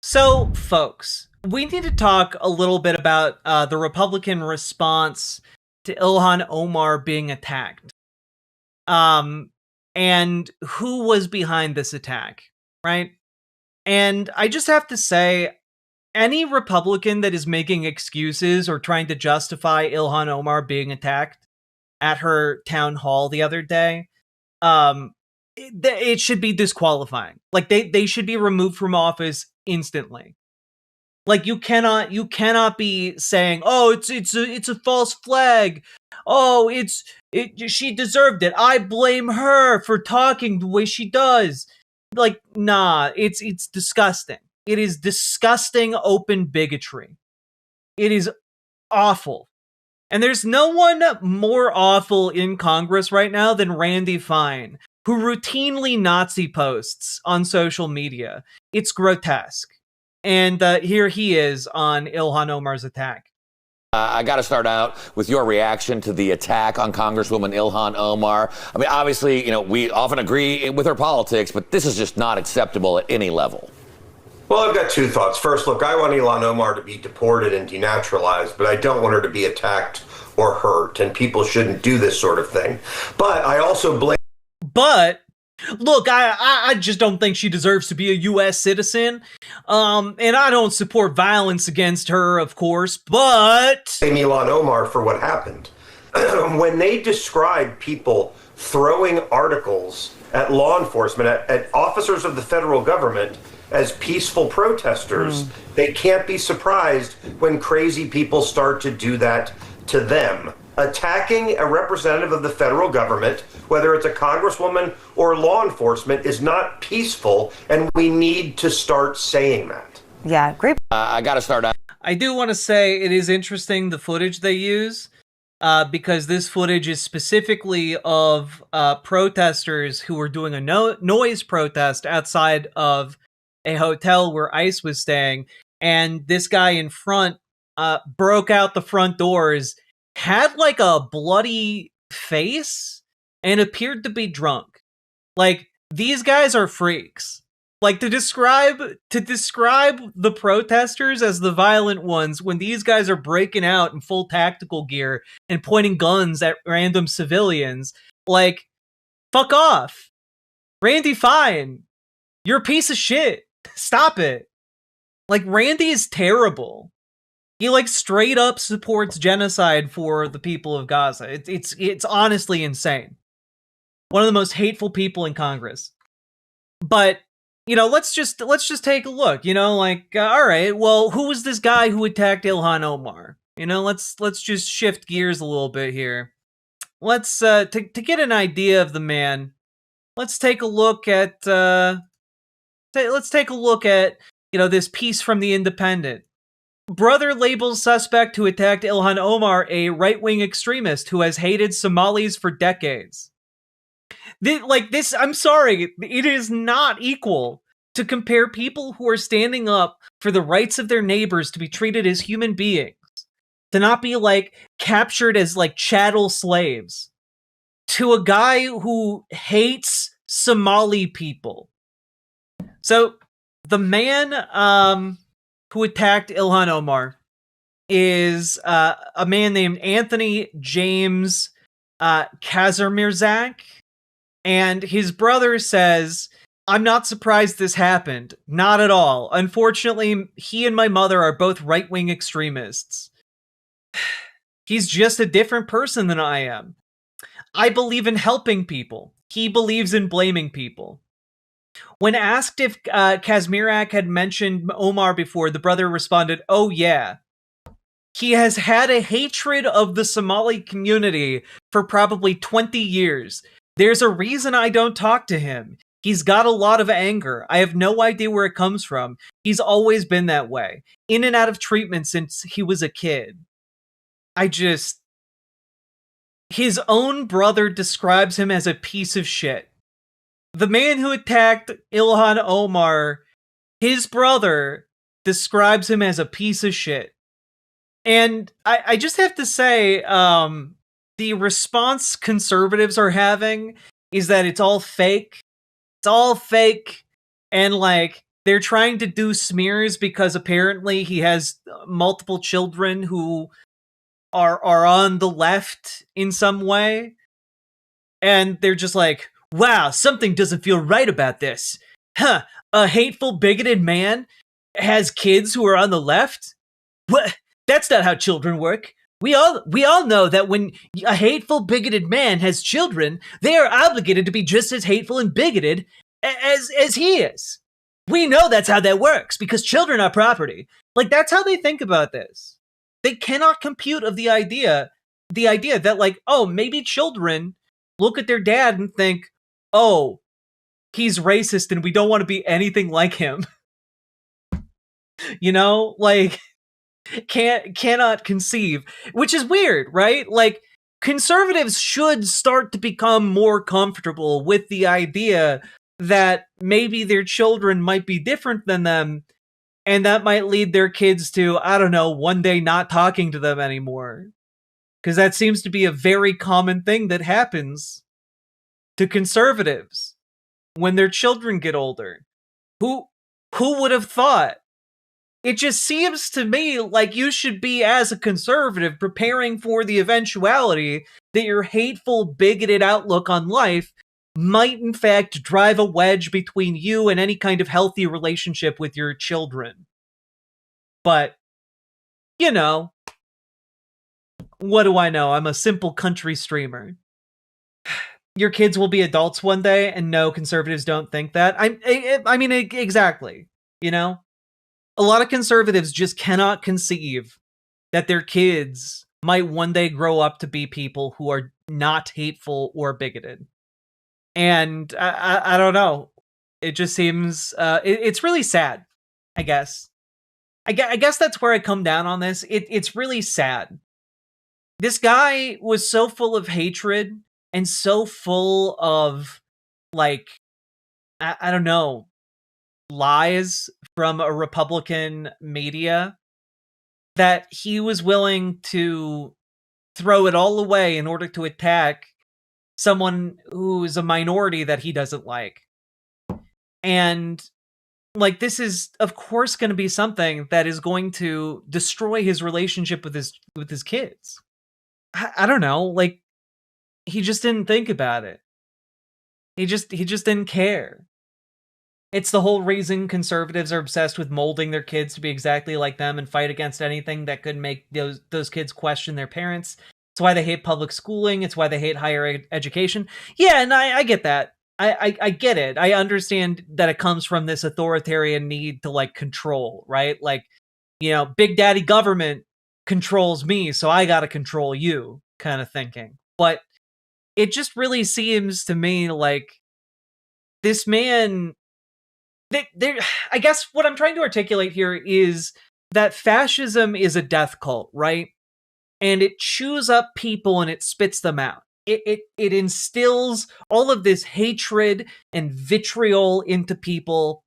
So, folks, we need to talk a little bit about the Republican response to Ilhan Omar being attacked. Um, and who was behind this attack, right? And I just have to say, any Republican that is making excuses or trying to justify Ilhan Omar being attacked at her town hall the other day, it should be disqualifying. Like they should be removed from office instantly. Like you cannot be saying, "Oh, it's a false flag. Oh, she deserved it. I blame her for talking the way she does." Like, nah, it's disgusting. It is disgusting open bigotry. It is awful. And there's no one more awful in Congress right now than Randy Fine, who routinely Nazi posts on social media. It's grotesque. And here he is on Ilhan Omar's attack. I got to start out with your reaction to the attack on Congresswoman Ilhan Omar. I mean, obviously, we often agree with her politics, but this is just not acceptable at any level. Well, I've got two thoughts. First, look, I want Ilhan Omar to be deported and denaturalized, but I don't want her to be attacked or hurt, and people shouldn't do this sort of thing. But I also blame... But... Look, I just don't think she deserves to be a U.S. citizen, and I don't support violence against her, of course, but... blame Ilhan Omar for what happened. When they describe people throwing articles at law enforcement, at officers of the federal government, as peaceful protesters, they can't be surprised when crazy people start to do that to them. Attacking a representative of the federal government, whether it's a congresswoman or law enforcement, is not peaceful, and we need to start saying that. Yeah, great. I got to start out. I do want to say it is interesting the footage they use, because this footage is specifically of protesters who were doing a noise protest outside of a hotel where ICE was staying, and this guy in front broke out the front doors, had like a bloody face, and appeared to be drunk. Like, these guys are freaks. Like, to describe the protesters as the violent ones when these guys are breaking out in full tactical gear and pointing guns at random civilians, like, fuck off. Randy Fine, you're a piece of shit. Stop it. Like, Randy is terrible. He, like, straight up supports genocide for the people of Gaza. It's honestly insane. One of the most hateful people in Congress. But, let's just take a look. All right, well, who was this guy who attacked Ilhan Omar? Let's just shift gears a little bit here. Let's to get an idea of the man. Let's take a look at this piece from The Independent. Brother labels suspect who attacked Ilhan Omar a right-wing extremist who has hated Somalis for decades. This, I'm sorry, it is not equal to compare people who are standing up for the rights of their neighbors to be treated as human beings, to not be, captured as, chattel slaves, to a guy who hates Somali people. So, the man, who attacked Ilhan Omar is a man named Anthony James Kazimirzak, and his brother says, "I'm not surprised this happened. Not at all. Unfortunately, he and my mother are both right-wing extremists. He's just a different person than I am. I believe in helping people. He believes in blaming people." When asked if Kazimirak had mentioned Omar before, the brother responded, "Oh yeah. He has had a hatred of the Somali community for probably 20 years. There's a reason I don't talk to him. He's got a lot of anger. I have no idea where it comes from. He's always been that way. In and out of treatment since he was a kid." His own brother describes him as a piece of shit. The man who attacked Ilhan Omar, his brother describes him as a piece of shit. And I just have to say, the response conservatives are having is that it's all fake. It's all fake. And, they're trying to do smears because apparently he has multiple children who are on the left in some way. And they're just like, wow, something doesn't feel right about this. Huh, a hateful, bigoted man has kids who are on the left? What? That's not how children work. We all know that when a hateful, bigoted man has children, they are obligated to be just as hateful and bigoted as he is. We know that's how that works, because children are property. Like, that's how they think about this. They cannot compute of the idea that, like, oh, maybe children look at their dad and think, oh, he's racist and we don't want to be anything like him. You know, like, cannot conceive, which is weird, right? Like, conservatives should start to become more comfortable with the idea that maybe their children might be different than them, and that might lead their kids to, I don't know, one day not talking to them anymore. Because that seems to be a very common thing that happens to conservatives when their children get older. Who would have thought? It just seems to me like you should be, as a conservative, preparing for the eventuality that your hateful, bigoted outlook on life might in fact drive a wedge between you and any kind of healthy relationship with your children. But, you know, what do I know? I'm a simple country streamer. Your kids will be adults one day, and no, conservatives don't think that. I mean, exactly. You know? A lot of conservatives just cannot conceive that their kids might one day grow up to be people who are not hateful or bigoted. And I don't know. It just seems, it's really sad, I guess. I guess that's where I come down on this. It's really sad. This guy was so full of hatred and so full of, like, I don't know, lies from a Republican media that he was willing to throw it all away in order to attack someone who is a minority that he doesn't like. And, like, this is, of course, going to be something that is going to destroy his relationship with his kids. I don't know, like, he just didn't think about it. He just didn't care. It's the whole reason conservatives are obsessed with molding their kids to be exactly like them and fight against anything that could make those kids question their parents. It's why they hate public schooling. It's why they hate higher education. Yeah, and I get that. I get it. I understand that it comes from this authoritarian need to, like, control, right? Like, you know, Big Daddy government controls me, so I gotta control you, kind of thinking. But it just really seems to me like this man... I guess what I'm trying to articulate here is that fascism is a death cult, right? And it chews up people and it spits them out. It instills all of this hatred and vitriol into people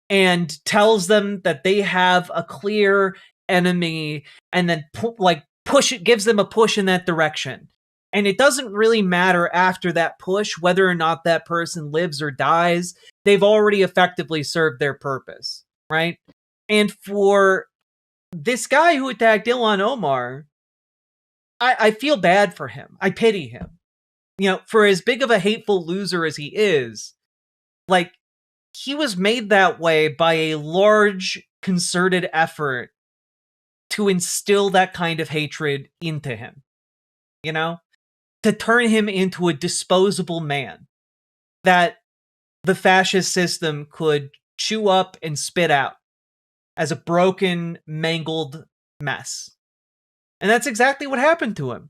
and tells them that they have a clear enemy, and then gives them a push in that direction. And it doesn't really matter after that push whether or not that person lives or dies. They've already effectively served their purpose, right? And for this guy who attacked Ilhan Omar, I feel bad for him. I pity him. You know, for as big of a hateful loser as he is, like, he was made that way by a large, concerted effort to instill that kind of hatred into him. You know? To turn him into a disposable man that the fascist system could chew up and spit out as a broken, mangled mess. And that's exactly what happened to him.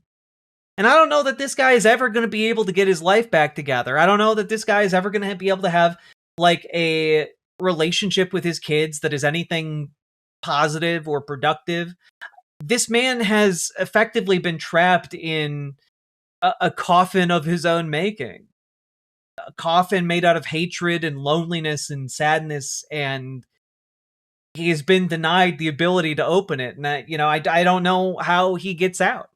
And I don't know that this guy is ever going to be able to get his life back together. I don't know that this guy is ever going to be able to have, like, a relationship with his kids that is anything positive or productive. This man has effectively been trapped in a coffin of his own making. A coffin made out of hatred and loneliness and sadness, and he has been denied the ability to open it. And I don't know how he gets out.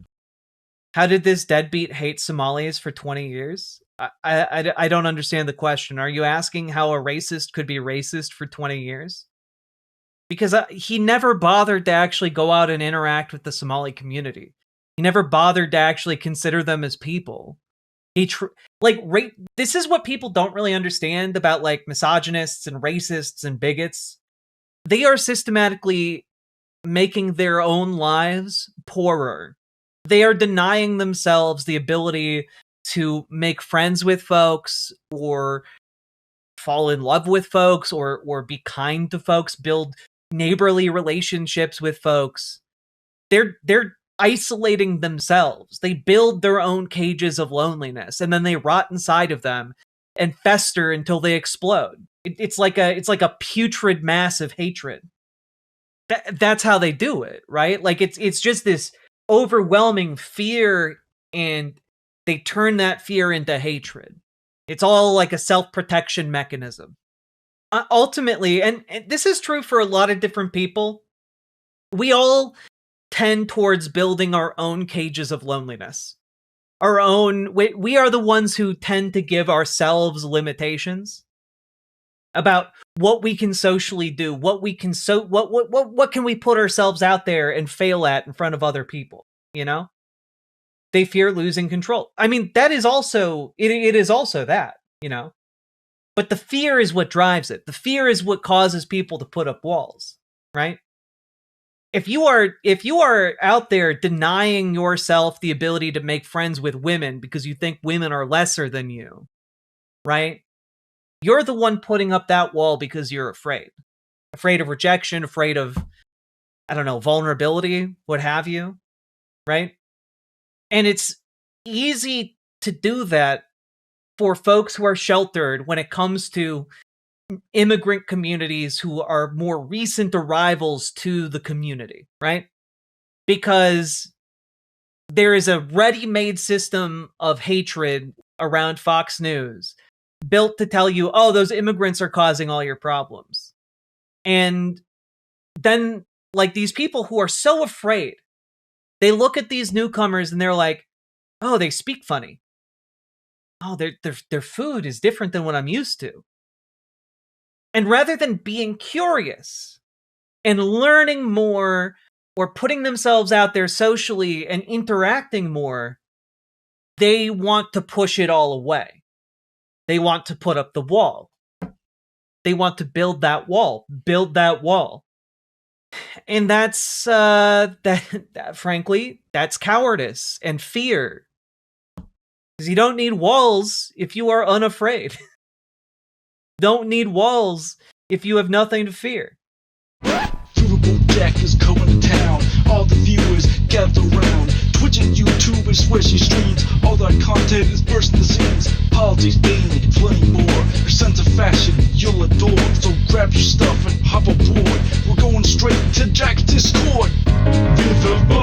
How did this deadbeat hate Somalis for 20 years? I don't understand the question. Are you asking how a racist could be racist for 20 years? Because he never bothered to actually go out and interact with the Somali community. He never bothered to actually consider them as people. This is what people don't really understand about like misogynists and racists and bigots. They are systematically making their own lives poorer. They are denying themselves the ability to make friends with folks or fall in love with folks or be kind to folks, build neighborly relationships with folks. They're isolating themselves. They build their own cages of loneliness, and then they rot inside of them and fester until they explode. It's like a putrid mass of hatred. That's how they do it, right? Like it's just this overwhelming fear, and they turn that fear into hatred. It's all like a self-protection mechanism. Ultimately, and this is true for a lot of different people, we all tend towards building our own cages of loneliness. We are the ones who tend to give ourselves limitations about what we can socially do, what can we put ourselves out there and fail at in front of other people, you know? They fear losing control. I mean, that is also it is also that, you know. But the fear is what drives it. The fear is what causes people to put up walls, right? If you are out there denying yourself the ability to make friends with women because you think women are lesser than you, right? You're the one putting up that wall because you're afraid. Afraid of rejection, afraid of, I don't know, vulnerability, what have you, right? And it's easy to do that for folks who are sheltered when it comes to immigrant communities who are more recent arrivals to the community, right? Because there is a ready-made system of hatred around Fox News built to tell you, oh, those immigrants are causing all your problems. And then, like, these people who are so afraid, they look at these newcomers and they're like, oh, they speak funny. Oh, their food is different than what I'm used to. And rather than being curious and learning more or putting themselves out there socially and interacting more, they want to push it all away. They want to put up the wall. They want to build that wall. And that's, frankly, that's cowardice and fear. Because you don't need walls if you are unafraid. Don't need walls if you have nothing to fear. Riverboat Jack is going to town. All the viewers gather round. Twitch and YouTube is where she streams. All that content is bursting the seams. Politics, dating, plenty more. Her sense of fashion you'll adore. So grab your stuff and hop aboard. We're going straight to Jack's Discord. Riverboat.